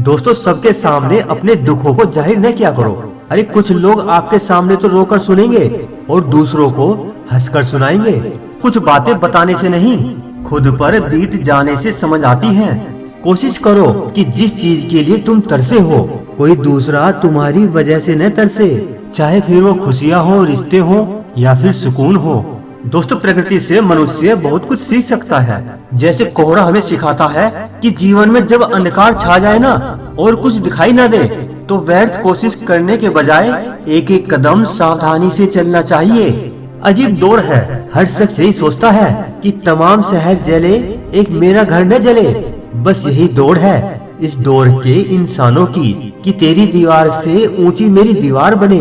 दोस्तों सबके सामने अपने दुखों को जाहिर न किया करो। अरे कुछ लोग आपके सामने तो रोकर सुनेंगे और दूसरों को हंसकर सुनाएंगे। कुछ बातें बताने से नहीं, खुद पर बीत जाने से समझ आती हैं। कोशिश करो कि जिस चीज के लिए तुम तरसे हो कोई दूसरा तुम्हारी वजह से न तरसे, चाहे फिर वो खुशियाँ हो, रिश्ते हो या फिर सुकून हो। दोस्तों प्रकृति से मनुष्य बहुत कुछ सीख सकता है। जैसे कोहरा हमें सिखाता है कि जीवन में जब अंधकार छा जाए ना और कुछ दिखाई ना दे तो व्यर्थ कोशिश करने के बजाय एक एक कदम सावधानी से चलना चाहिए। अजीब दौर है, हर शख्स यही सोचता है कि तमाम शहर जले एक मेरा घर न जले। बस यही दौड़ है इस दौर के इंसानों की कि तेरी दीवार से ऊंची मेरी दीवार बने।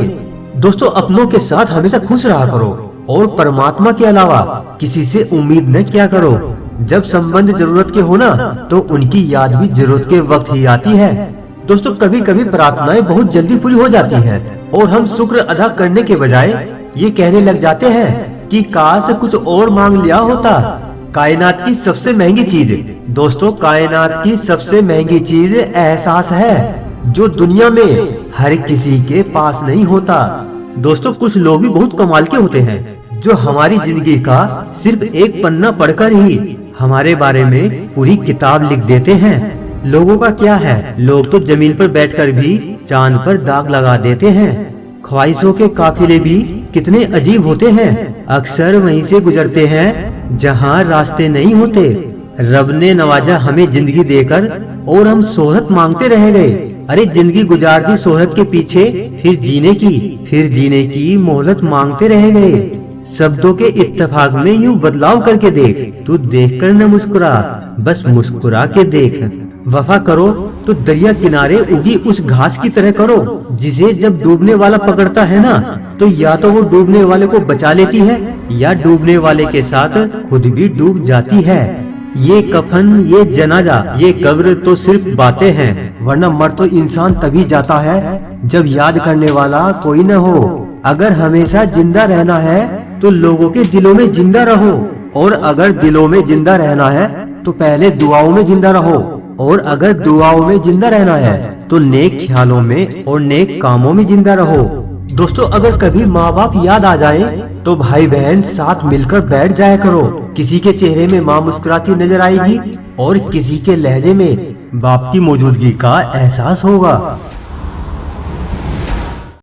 दोस्तों अपनों के साथ हमेशा खुश रहा करो और परमात्मा के अलावा किसी से उम्मीद न किया करो। जब संबंध जरूरत के हो ना तो उनकी याद भी जरूरत के वक्त ही आती है। दोस्तों कभी कभी प्रार्थनाएं बहुत जल्दी पूरी हो जाती हैं और हम शुक्र अदा करने के बजाय ये कहने लग जाते हैं कि काश कुछ और मांग लिया होता। कायनात की सबसे महंगी चीज, दोस्तों कायनात की सबसे महंगी चीज एहसास है, जो दुनिया में हर किसी के पास नहीं होता। दोस्तों कुछ लोग भी बहुत कमाल के होते हैं जो हमारी जिंदगी का सिर्फ एक पन्ना पढ़कर ही हमारे बारे में पूरी किताब लिख देते हैं। लोगों का क्या है, लोग तो जमीन पर बैठकर भी चांद पर दाग लगा देते हैं। ख्वाहिशों के काफिले भी कितने अजीब होते हैं, अक्सर वहीं से गुजरते हैं जहां रास्ते नहीं होते। रब ने नवाजा हमें जिंदगी देकर और हम शोहरत मांगते रह गए। अरे जिंदगी गुजार दी शोहरत के पीछे, फिर जीने की मोहलत मांगते रह गए। शब्दों के इत्तेफाक में यूं बदलाव करके देख, तू देखकर न मुस्कुरा, बस मुस्कुरा के देख। वफा करो तो दरिया किनारे उगी उस घास की तरह करो जिसे जब डूबने वाला पकड़ता है ना तो या तो वो डूबने वाले को बचा लेती है या डूबने वाले के साथ खुद भी डूब जाती है। ये कफन, ये जनाजा, ये कब्र तो सिर्फ बातें हैं, वरना मर तो इंसान तभी जाता है जब याद करने वाला कोई न हो। अगर हमेशा जिंदा रहना है तो लोगों के दिलों में जिंदा रहो, और अगर दिलों में जिंदा रहना है तो पहले दुआओं में जिंदा रहो, और अगर दुआओं में जिंदा रहना है तो नेक ख्यालों में और नेक कामों में जिंदा रहो। दोस्तों अगर कभी माँ बाप याद आ जाए तो भाई बहन साथ मिलकर बैठ जाया करो। किसी के चेहरे में माँ मुस्कुराती नजर आएगी और किसी के लहजे में बाप की मौजूदगी का एहसास होगा।